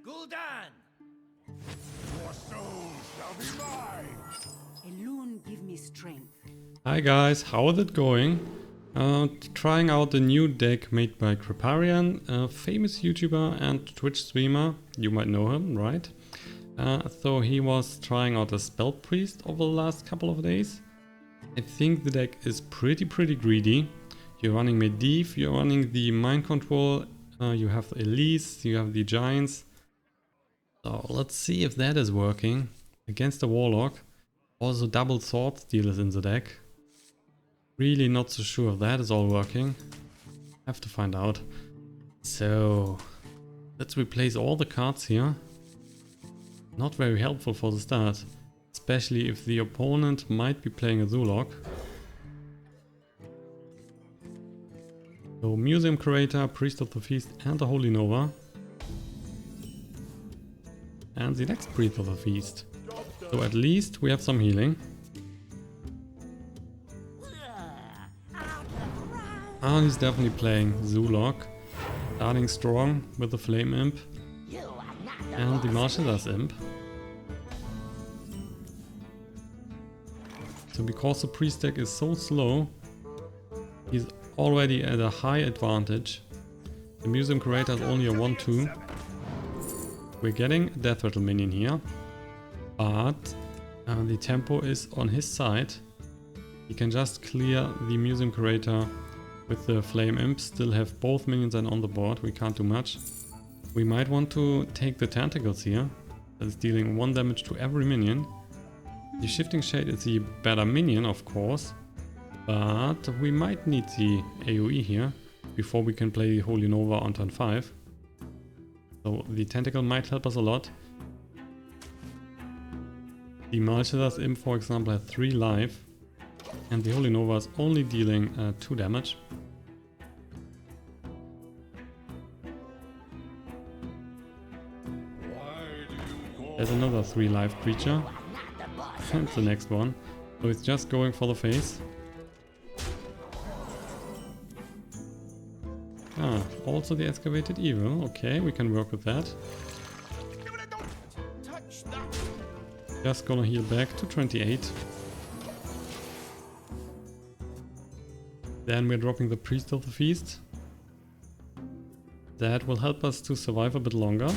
Gul'dan! Your soul shall be mine! Elune give me strength. Hi guys, how is it going? Trying out the new deck made by Kripparrian, a famous YouTuber and Twitch streamer. You might know him, right? So he was trying out a Spell Priest over the last couple of days. I think the deck is pretty greedy. You're running Medivh, you're running the Mind Control, you have Elise, you have the Giants. So let's see if that is working against the Warlock. Also double Thoughsteal is in the deck. Really not so sure if that is all working. Have to find out. So let's replace all the cards here. Not very helpful for the start, especially if the opponent might be playing a Zoolock. So Museum Curator, Priest of the Feast and the Holy Nova. And the next Priest of the Feast. So at least we have some healing. And he's definitely playing Zoolock. Starting strong with the Flame Imp. And the Martialus Imp. So because the Priest deck is so slow, he's already at a high advantage. The Museum Curator is only a 1-2. We're getting a Death Rattle minion here. But the tempo is on his side. He can just clear the Museum Curator with the Flame Imp, still have both minions and on the board, we can't do much. We might want to take the Tentacles here, that is dealing 1 damage to every minion. The Shifting Shade is the better minion, of course, but we might need the AoE here before we can play the Holy Nova on turn 5. So the Tentacle might help us a lot. The Martialus Imp, for example, has 3 life. And the Holy Nova is only dealing 2 damage. There's another 3 life creature. And the next one. So it's just going for the face. Ah, also the Excavated Evil. Okay, we can work with that. Just gonna heal back to 28. Then we're dropping the Priest of the Feast. That will help us to survive a bit longer.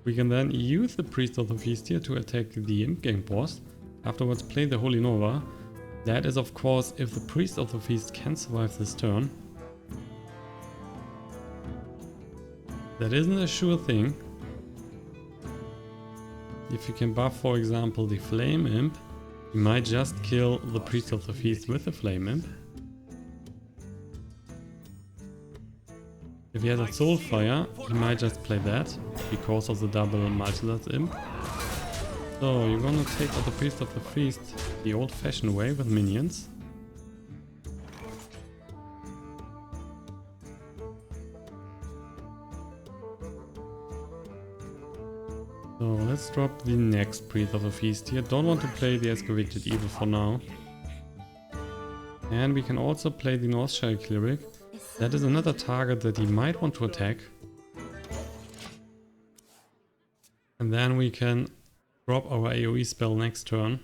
We can then use the Priest of the Feast here to attack the Imp Gang boss. Afterwards play the Holy Nova. That is of course if the Priest of the Feast can survive this turn. That isn't a sure thing. If you can buff, for example, the Flame Imp, you might just kill the Priest of the Feast with the Flame Imp. If he has a Soulfire, he might just play that because of the double Martialus Imp. So you're gonna take out the Priest of the Feast the old-fashioned way with minions. So let's drop the next Priest of the Feast here. Don't want to play the Excavated Evil for now. And we can also play the Northshire Cleric. That is another target that he might want to attack. And then we can drop our AoE spell next turn.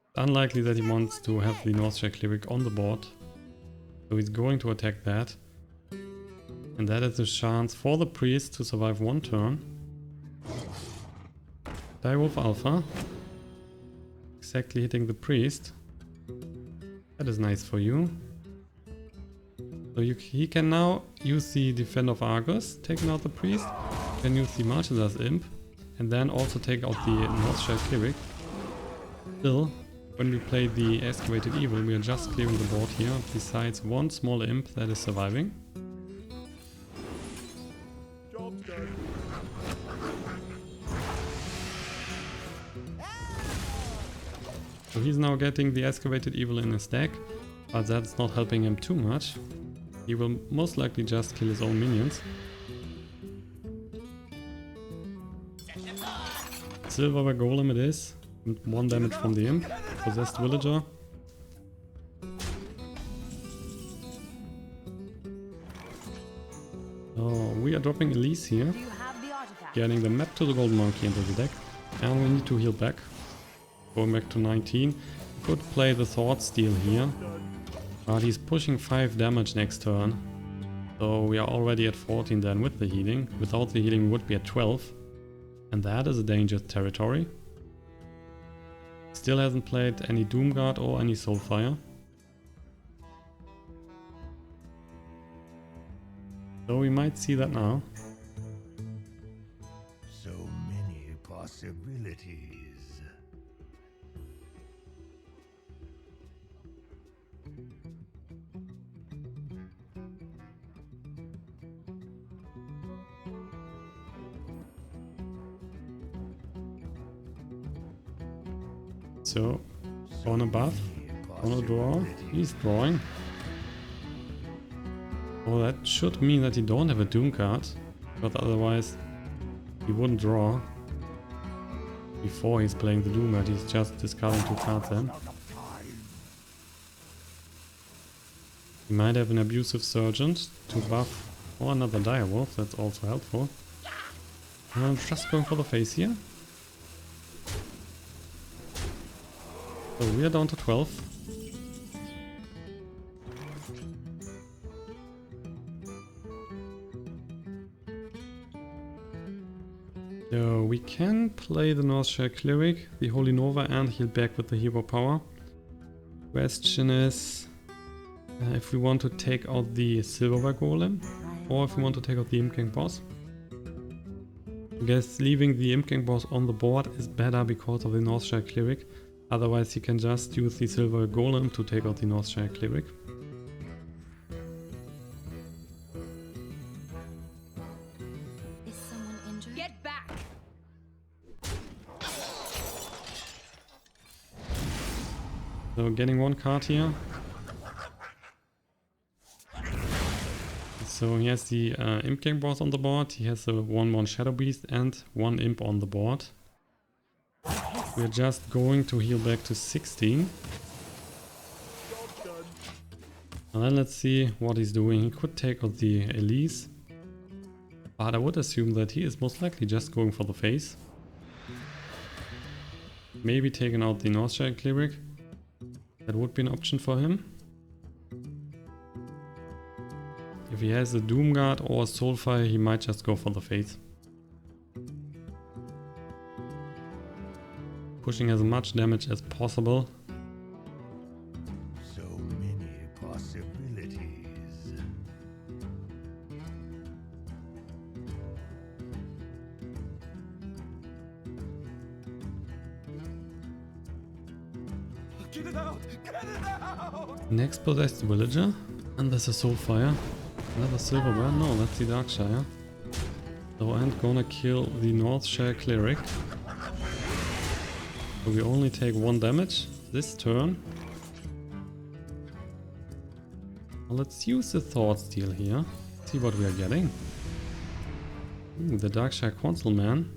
It's unlikely that he wants to have the Northshire Cleric on the board. So he's going to attack that. And that is a chance for the priest to survive 1 turn. Direwolf Alpha. Exactly hitting the priest. That is nice for you. So he can now use the Defender of Argus, taking out the priest. You can use the Martialus Imp. And then also take out the Northshire Cleric. Still, when we play the Excavated Evil, we are just clearing the board here, besides 1 small imp that is surviving. Job done. So he's now getting the Excavated Evil in his deck, but that's not helping him too much. He will most likely just kill his own minions. Silverware Golem it is, and 1 damage from the Imp, possessed villager. Oh, we are dropping Elise here, Do you have the artifact? getting the map to the Golden Monkey into the deck, and we need to heal back. Going back to 19. Could play the Thoughsteal here, but he's pushing 5 damage next turn. So we are already at 14 then with the healing. Without the healing we would be at 12. And that is a dangerous territory. Still hasn't played any Doomguard or any Soulfire. So we might see that now. So many possibilities. So, on a buff, on a draw, he's drawing. Well, that should mean that he don't have a Doom card, but otherwise he wouldn't draw before he's playing the Doom card. He's just discarding 2 cards then. He might have an Abusive Sergeant to buff, or another Direwolf, that's also helpful. I'm just going for the face here. So we are down to 12. So we can play the Northshire Cleric, the Holy Nova, and heal back with the hero power. Question is if we want to take out the Silverware Golem or if we want to take out the Imp King boss. I guess leaving the Imp King boss on the board is better because of the Northshire Cleric. Otherwise he can just use the Silverware Golem to take out the Northshire Cleric. Is someone injured? Get back! So getting 1 card here. So he has the Imp King boss on the board, he has a 1/1 Shadow Beast and 1 Imp on the board. We're just going to heal back to 16. And then let's see what he's doing. He could take out the Elise, but I would assume that he is most likely just going for the face. Maybe taking out the Northshire Cleric. That would be an option for him. If he has a Doomguard or a Soulfire, he might just go for the face. Pushing as much damage as possible. So many possibilities. Get it out! Get it out! Next possessed villager. And there's a Soulfire. Another Silverware. No, that's the Darkshire. So I'm gonna kill the Northshire Cleric. So we only take 1 damage this turn. Well, let's use the Thoughsteal here. See what we are getting. The Darkshire Consulman.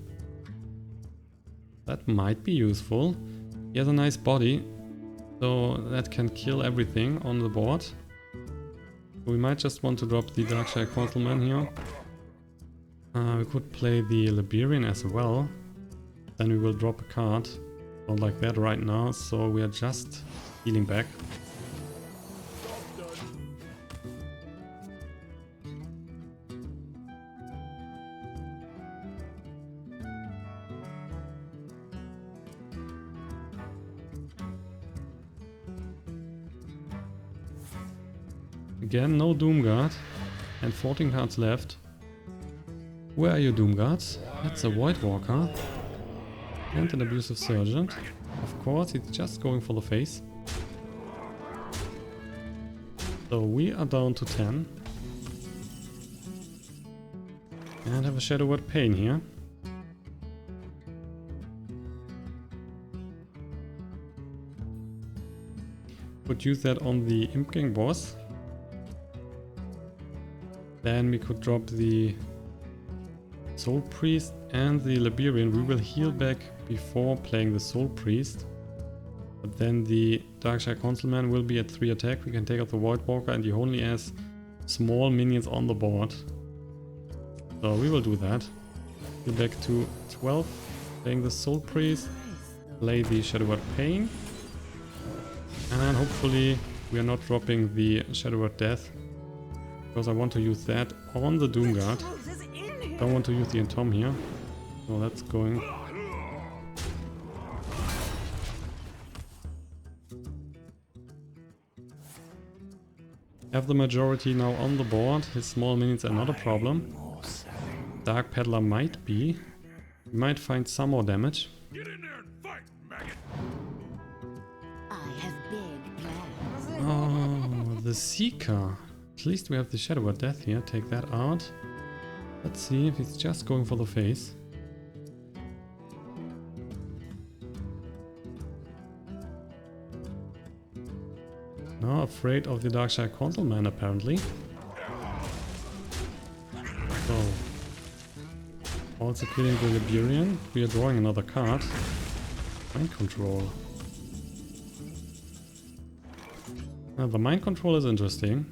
That might be useful. He has a nice body, so that can kill everything on the board. We might just want to drop the Darkshire Consulman here. We could play the Liberian as well. Then we will drop a card. Not like that right now, so we are just healing back. Again, no Doomguard, and 14 cards left. Where are your Doomguards? That's a Void Walker. And an Abusive Sergeant. Of course, he's just going for the face. So we are down to 10. And have a Shadow Word Pain here. could use that on the Imp Gang boss. Then we could drop the Soulpriest and the Liberian. We will heal back before playing the Soulpriest. But then the Darkshire Councilman will be at 3 attack. We can take out the Voidwalker and he only has small minions on the board. So we will do that. Heal back to 12. Playing the Soulpriest. Play the Shadow Word Pain. And hopefully we are not dropping the Shadow Word Death. Because I want to use that on the Doomguard. Don't want to use the Entomb here. So that's going. Have the majority now on the board. His small minions are not a problem. Dark Peddler might be. We might find some more damage. Get in there and fight, maggot! I have big plans. Oh, the Seeker. At least we have the Shadow Word Death here. Take that out. Let's see if he's just going for the face. No, afraid of the Darkshire Councilman apparently. So, also killing the Liberian. We are drawing another card. Mind Control. Now, the Mind Control is interesting.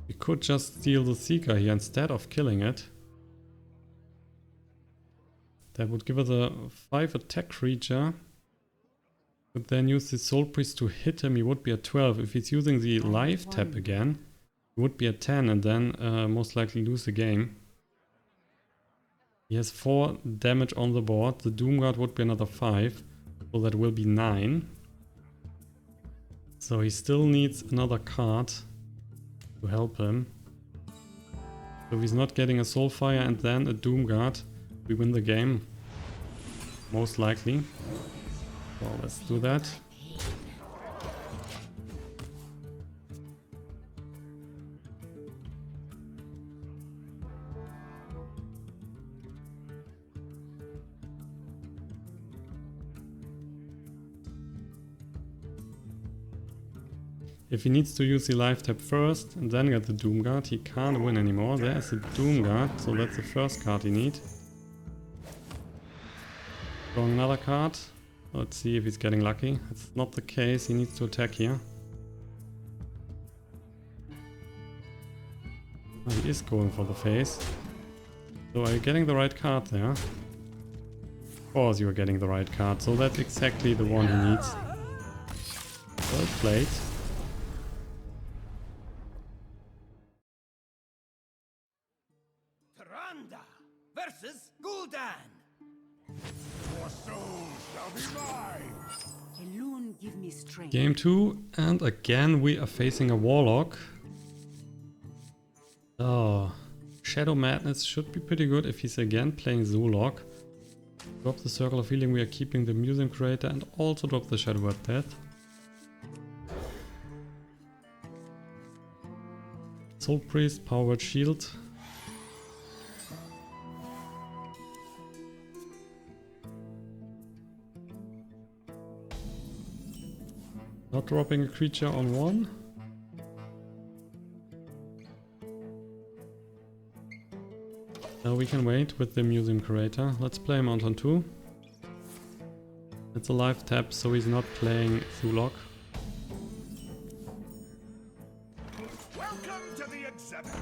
We could just steal the Seeker here instead of killing it. That would give us a 5 attack creature. But then use the Soulpriest to hit him, he would be at 12. If he's using the life tap again, he would be at 10 and then most likely lose the game. He has 4 damage on the board. The Doomguard would be another 5. So that will be 9. So he still needs another card to help him. So if he's not getting a Soulfire and then a Doomguard, we win the game. Most likely. So let's do that. If he needs to use the life tap first and then get the Doomguard, he can't win anymore. There's the Doomguard, so that's the first card he needs. Drawing another card. Let's see if he's getting lucky. It's not the case, he needs to attack here. Oh, he is going for the face. So are you getting the right card there? Of course you are getting the right card, so that's exactly the one he needs. Well played. Taranda versus Gul'dan. Your soul shall be mine. Alone give me strength. Game 2, and again we are facing a Warlock. Oh, Shadow Madness should be pretty good if he's again playing Zoolock. Drop the Circle of Healing, we are keeping the Museum Curator, and also drop the Shadow Word Death. Soulpriest, Power Word Shield. Not dropping a creature on 1. Now we can wait with the Museum Curator. Let's play him on turn 2. It's a live tap, so he's not playing Zoolock. Welcome to the exhibit.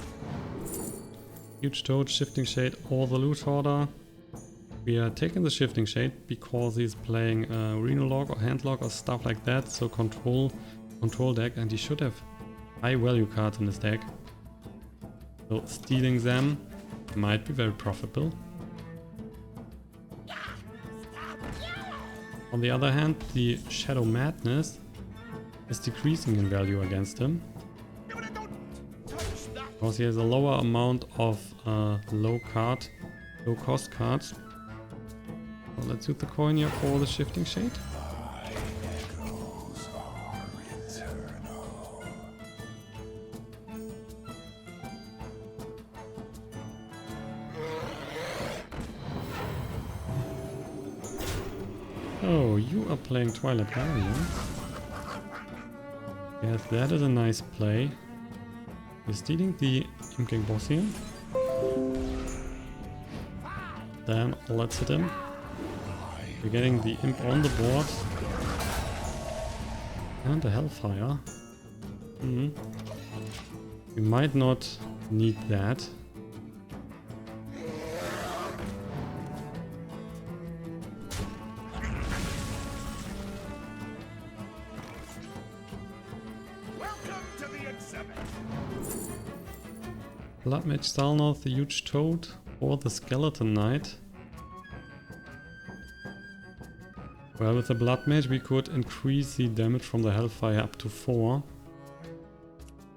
Huge Toad, Shifting Shade, or the Loot Hoarder. We are taking the Shifting Shade because he's playing Reno Log or Hand Log or stuff like that, so control deck, and he should have high value cards in his deck. So stealing them might be very profitable. On the other hand, the Shadow Madness is decreasing in value against him. Because he has a lower amount of low cost cards. So let's use the coin here for the Shifting Shade. Oh, you are playing Twilight Guardian. Yes, that is a nice play. We're stealing the Imp King boss here. Then let's hit him. We're getting the Imp on the board. And the Hellfire. We might not need that. Welcome to the exhibit. Blood Mage Stalnoth, the Huge Toad, or the Skeleton Knight. Well, with the Blood Mage we could increase the damage from the Hellfire up to 4.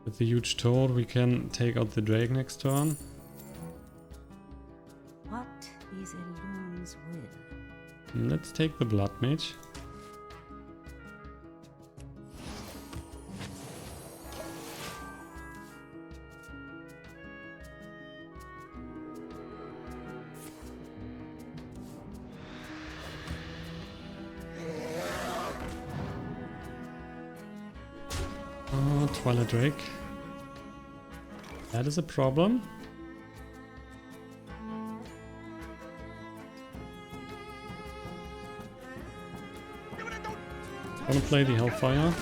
With the Huge Toad we can take out the Drake next turn. What is Elun's will? Let's take the Blood Mage. Twilight Drake. That is a problem. Gonna play the Hellfire.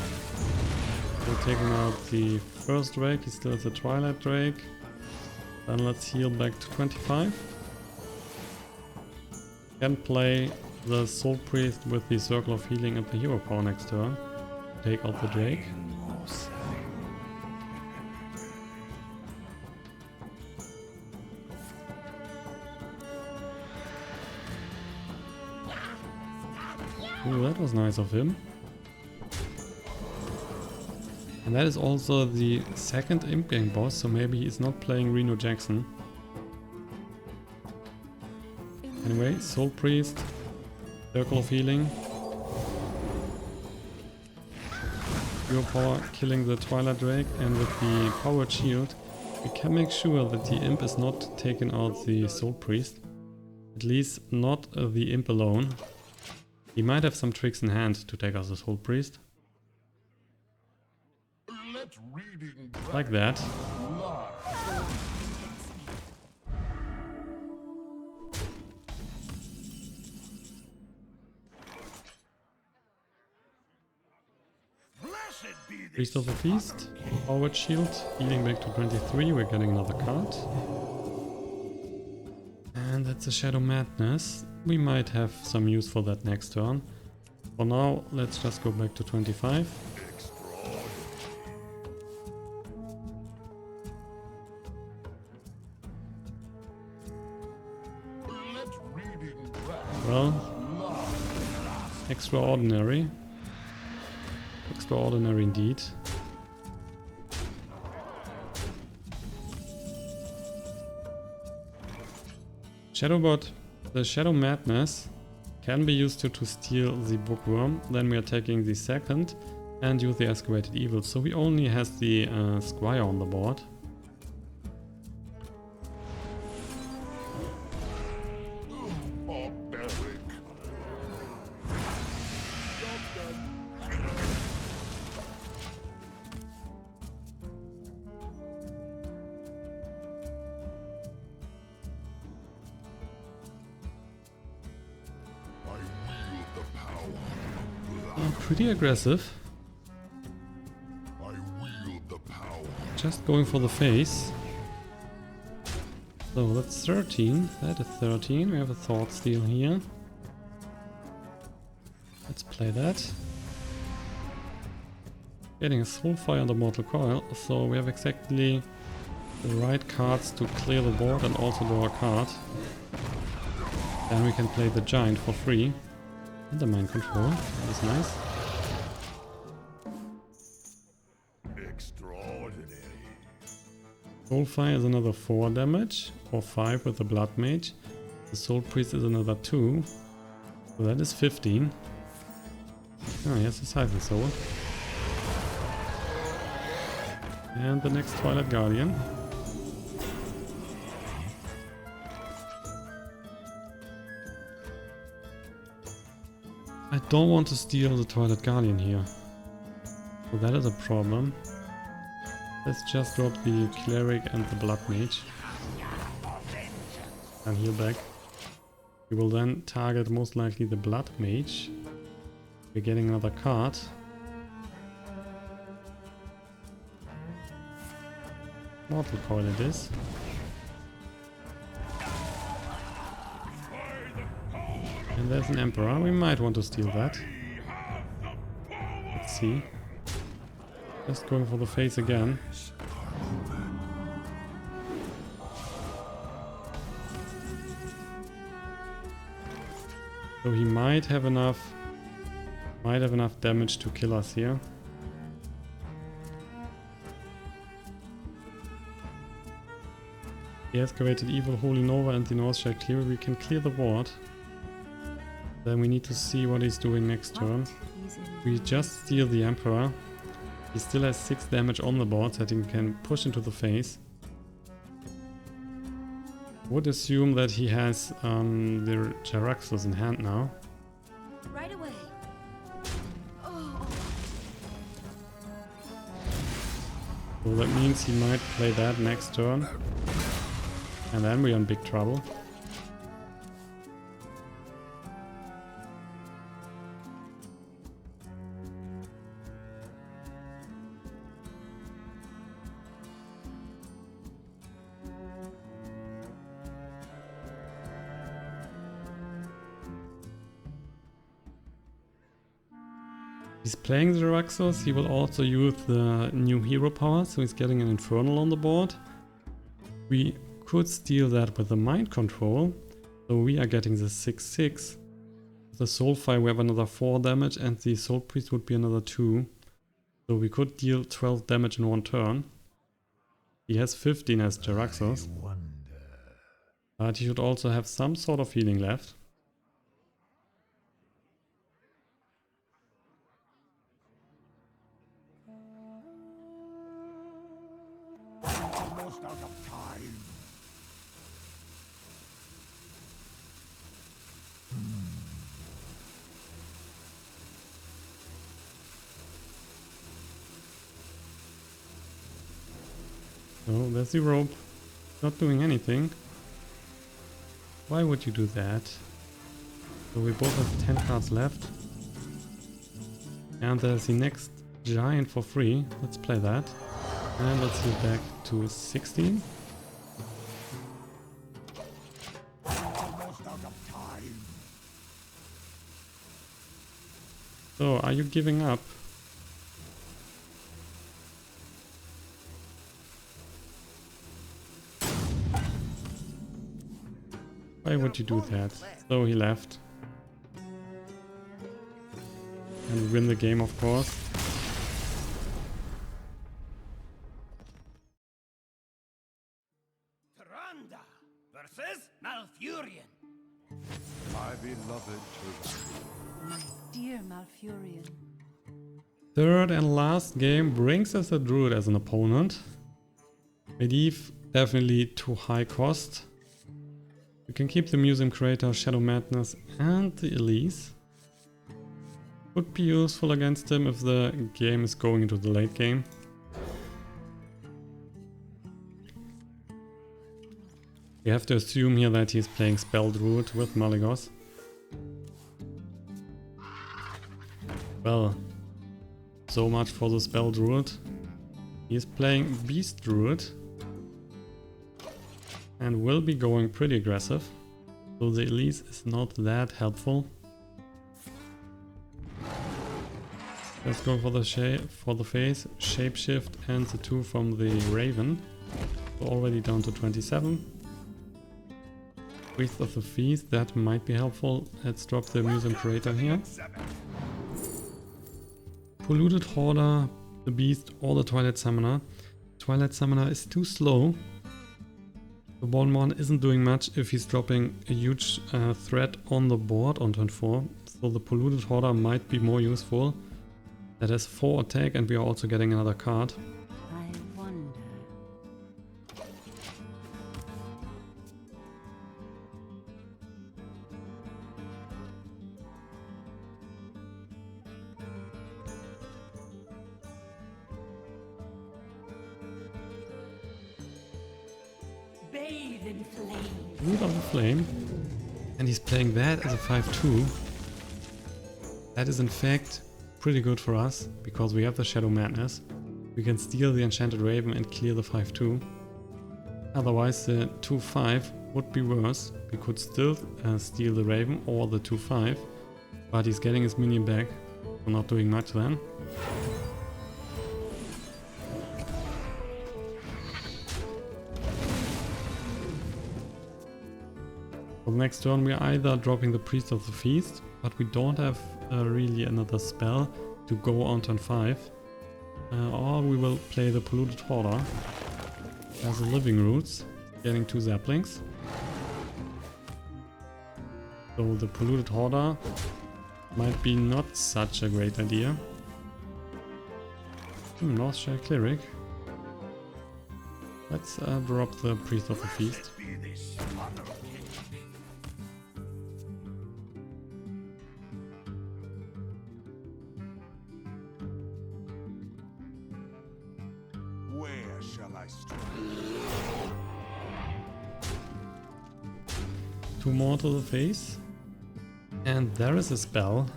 We're taking out the first Drake, he still has a Twilight Drake. Then let's heal back to 25. Can play the Soulpriest with the Circle of Healing and the Hero Power next turn. Take out the Drake. Ooh, that was nice of him. And that is also the second Imp Gang boss, so maybe he's not playing Reno Jackson. Anyway, Soulpriest, Circle of Healing. Hero Power killing the Twilight Drake, and with the Powered Shield we can make sure that the Imp is not taking out the Soulpriest. At least not the Imp alone. He might have some tricks in hand to take out the Soulpriest. Like that. Priest of the Feast, Forward Shield, healing back to 23, we're getting another card. And that's a Shadow Madness. We might have some use for that next turn. For now, let's just go back to 25. Well, extraordinary. Extraordinary indeed. Shadowbot, the Shadow Madness can be used to steal the Bookworm. Then we are taking the second and use the Excavated Evil. So he only has the Squire on the board. Pretty aggressive. Just going for the face. So that's 13. That is 13. We have a Thoughsteal here. Let's play that. Getting a Soulfire on the Mortal Coil, so we have exactly the right cards to clear the board and also draw a card. Then we can play the Giant for free. And the Mind Control, that is nice. Soulfire is another 4 damage, or 5 with the Blood Mage. The Soulpriest is another 2, so that is 15. Oh, he has a Siphon Soul. And the next Twilight Guardian. I don't want to steal the Twilight Guardian here. So that is a problem. Let's just drop the Cleric and the Blood Mage. And heal back. We will then target most likely the Blood Mage. We're getting another card. Mortal Coil it is. And there's an Emperor. We might want to steal that. Let's see. Just going for the face again. So he might have enough damage to kill us here. The Excavated Evil, Holy Nova and the Northshire Cleric. We can clear the ward. Then we need to see what he's doing next turn. We just steal the Emperor. He still has 6 damage on the board that he can push into the face. Would assume that he has the Jaraxxus in hand now. Right away. Oh. So that means he might play that next turn. And then we're in big trouble. He's playing the Jaraxxus. He will also use the new hero power, so he's getting an Infernal on the board. We could steal that with the Mind Control, so we are getting the 6/6. The Soulfire we have another 4 damage and the Soulpriest would be another 2. So we could deal 12 damage in one turn. He has 15 as Jaraxxus. But he should also have some sort of healing left. Almost out of time. Oh, there's the rope. Not doing anything. Why would you do that? So we both have 10 cards left. And there's the next giant for free. Let's play that. And let's heal back to 16. Almost out of time. So, are you giving up? Why would you do that? So he left. And win the game, of course. Tyrande versus Malfurion. My beloved Tyrande. My dear Malfurion. Third and last game brings us a Druid as an opponent. Medivh, definitely too high cost. We can keep the Museum Curator, Shadow Madness and the Elise. Would be useful against him if the game is going into the late game. We have to assume here that he's playing Spell Druid with Malygos. Well, so much for the Spell Druid. He's playing Beast Druid. And will be going pretty aggressive. So the Elise is not that helpful. Let's go for the face, Shapeshift and the 2 from the Raven. We're already down to 27. Wreath of the Feast, that might be helpful. Let's drop the Museum Curator here. Polluted Hoarder, the Beast or the Twilight Summoner. Twilight Summoner is too slow. The Bonmon isn't doing much if he's dropping a huge threat on the board on turn 4. So the Polluted Hoarder might be more useful. That has 4 attack and we are also getting another card. I wonder. Root of the Flame. And he's playing that as a 5-2. That is in fact pretty good for us, because we have the Shadow Madness. We can steal the Enchanted Raven and clear the 5-2. Otherwise the 2-5 would be worse. We could still steal the Raven or the 2-5, but he's getting his minion back, so not doing much then. For the next turn we are either dropping the Priest of the Feast, but we don't have really another spell to go on turn 5. Or we will play the Polluted Hoarder as a Living Roots, getting 2 Zaplings. So the Polluted Hoarder might be not such a great idea. Northshire Cleric. Let's drop the Priest of the Feast. Where shall I strike? 2 more to the face. And there is a spell,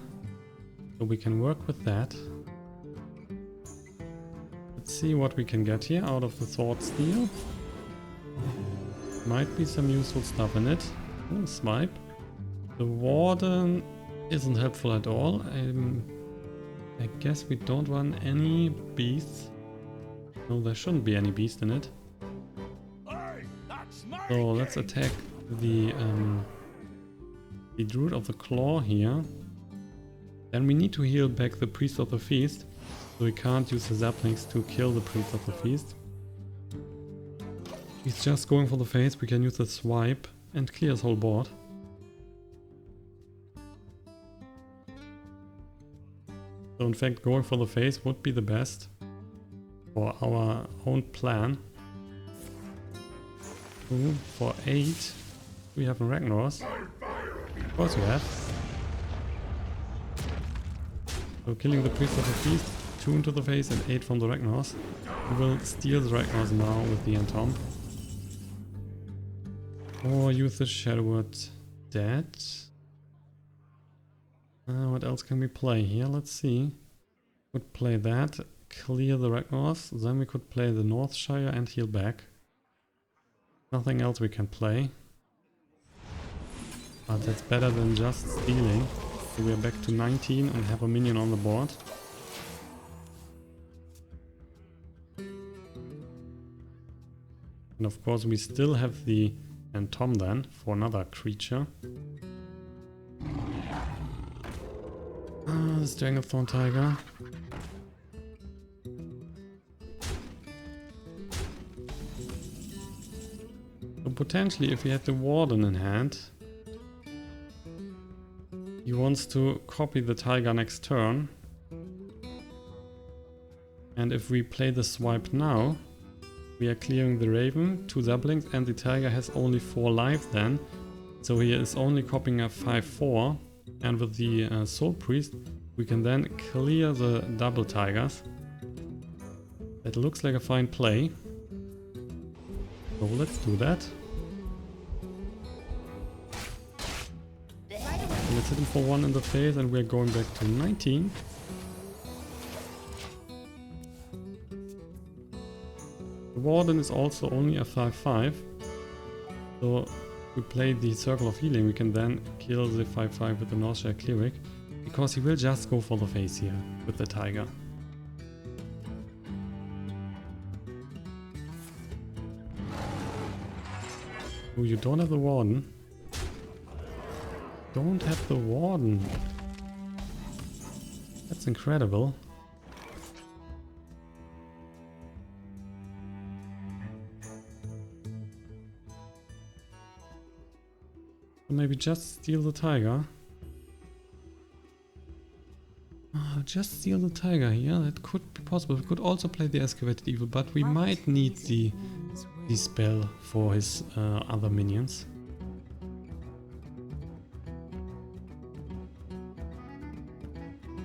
so we can work with that. Let's see what we can get here out of the Thoughsteal. Might be some useful stuff in it. Oh, swipe. The Warden isn't helpful at all. I guess we don't run any beasts. No, there shouldn't be any beast in it. So let's attack the Druid of the Claw here. Then we need to heal back the Priest of the Feast, so we can't use the Zaplings to kill the Priest of the Feast. He's just going for the face, we can use the swipe and clear his whole board. So in fact going for the face would be the best for our own plan. Ooh, for 8 we have a Ragnaros. Of course we have. So killing the Priest of the Feast, 2 into the face and 8 from the Ragnaros. We will steal the Ragnaros now with the Entomb. Or use the Shadowword Dead. What else can we play here? Let's see. Could play that, clear the Ragnaros, then we could play the Northshire and heal back. Nothing else we can play. But that's better than just stealing. So we are back to 19 and have a minion on the board. And of course we still have the Entomb then for another creature. The Stranglethorn Tiger. So potentially if we had the Warden in hand, he wants to copy the Tiger next turn. And if we play the swipe now, we are clearing the Raven, 2 Zaplings, and the Tiger has only 4 life then. So he is only copying a 5-4. And with the Soulpriest, we can then clear the double Tigers. That looks like a fine play. So let's do that. And let's hit him for 1 in the face and we're going back to 19. The Warden is also only a 5-5. So we play the Circle of Healing, we can then kill the 5-5 with the Northshire Cleric, because he will just go for the face here with the Tiger. Oh, you don't have the Warden. Don't have the Warden. That's incredible. Maybe just steal the Tiger. Just steal the Tiger here, that could be possible. We could also play the Excavated Evil, but we might need the spell for his other minions.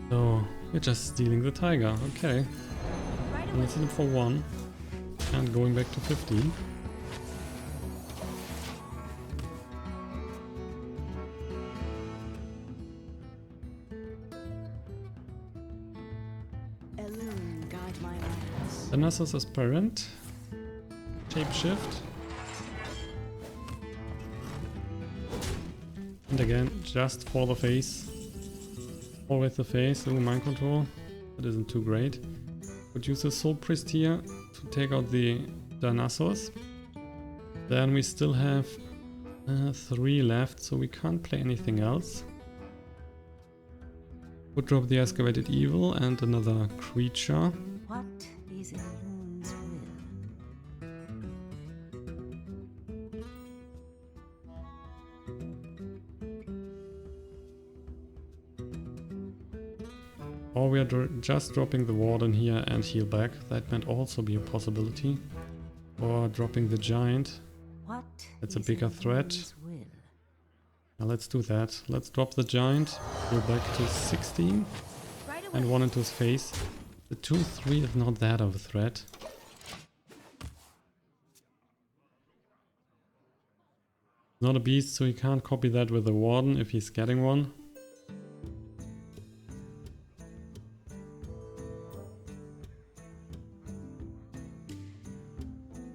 So, we're just stealing the Tiger, okay. Let's hit him for 1 and going back to 15. guide my lands. The Nasus Aspirant. Shapeshift. And again, just for the face. Always the face. Ooh, mind control. That isn't too great. Could use a Soulpriest here to take out the Nasus. Then we still have 3 left, so we can't play anything else. Would drop the Excavated Evil and another creature. What is in Loon's will? Or we are just dropping the Warden here and heal back. That might also be a possibility. Or dropping the Giant. What That's a is bigger in threat. Loon's will? Now let's do that. Let's drop the Giant. Heal back to 16. Right away. And 1 into his face. The 2-3 is not that of a threat. Not a beast, so he can't copy that with the Warden if he's getting one.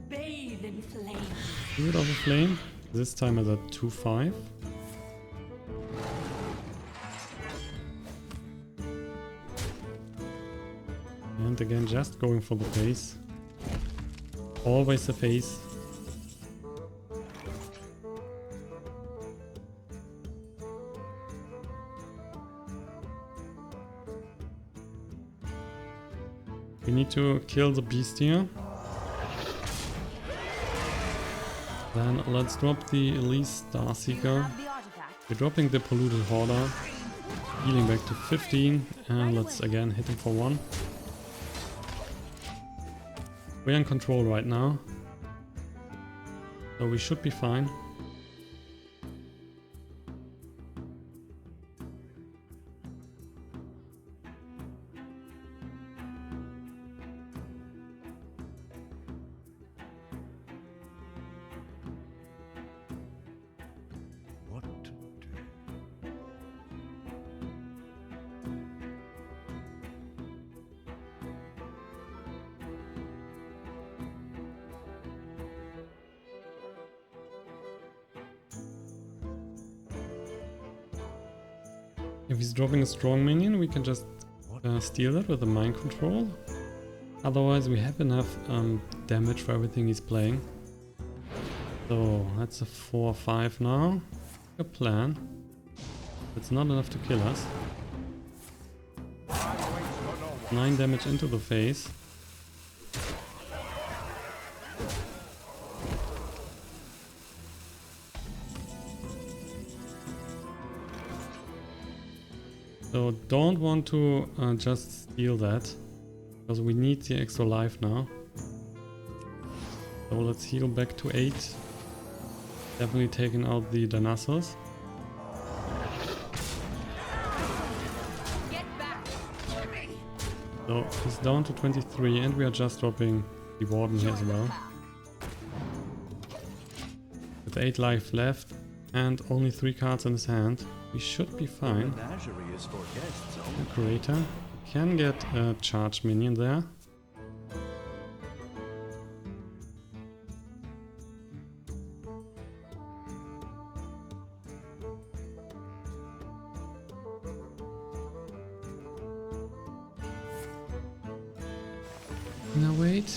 Bathe in flame. Druid of the Flame. This time is at 2-5. And again, just going for the face. Always the face. We need to kill the beast here. Then let's drop the Elise Starseeker. Have the artifact. We're dropping the Polluted Hoarder. Healing back to 15. And let's again hit him for 1. We're in control right now. So we should be fine. What to do? If he's dropping a strong minion, we can just steal that with a mind control. Otherwise, we have enough damage for everything he's playing. So that's a 4-5 now. A plan. It's not enough to kill us. 9 damage into the face. So don't want to just steal that, because we need the extra life now. So let's heal back to 8. Definitely taking out the Nasus. Get back. So he's down to 23 and we are just dropping the Warden here as well. With 8 life left and only 3 cards in his hand, we should be fine. Menagerie is for guests only. The Curator can get a charge minion there. Now wait,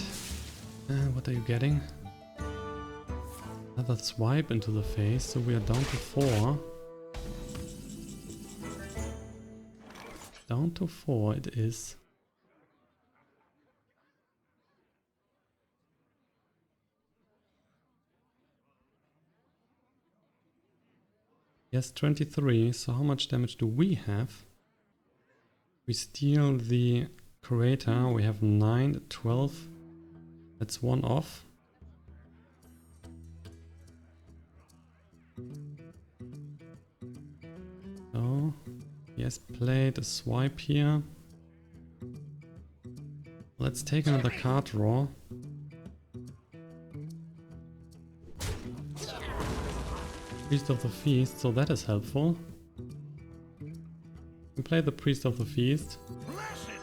what are you getting? Another swipe into the face, so we are down to 4. Down to 4 it is. Yes, 23, so how much damage do we have? We steal the Curator, we have 9, 12. That's 1 off. So, yes, played a swipe here. Let's take another card draw. Priest of the Feast, so that is helpful. We play the Priest of the Feast.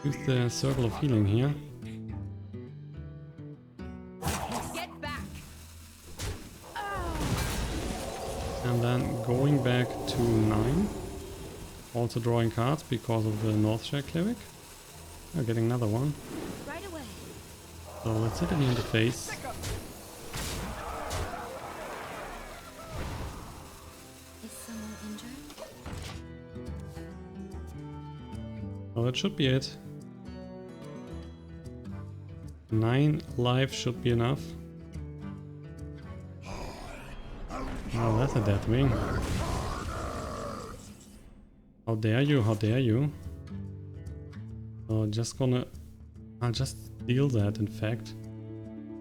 Use the Circle of Healing here. And then going back to 9. Also drawing cards because of the Northshire Cleric. We're getting another one. Right away. So let's hit him in the face. Is someone injured? Oh, that should be it. 9 life should be enough. Oh, that's a death wing. How dare you, how dare you. Oh, I'll just steal that, in fact.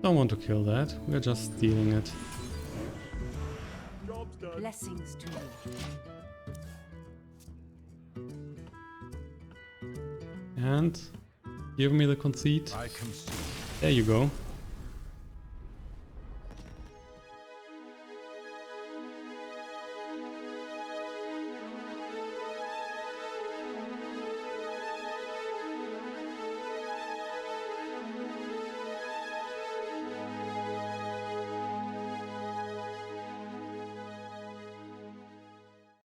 Don't want to kill that, we're just stealing it. Blessings to you. And give me the conceit. I can see. There you go.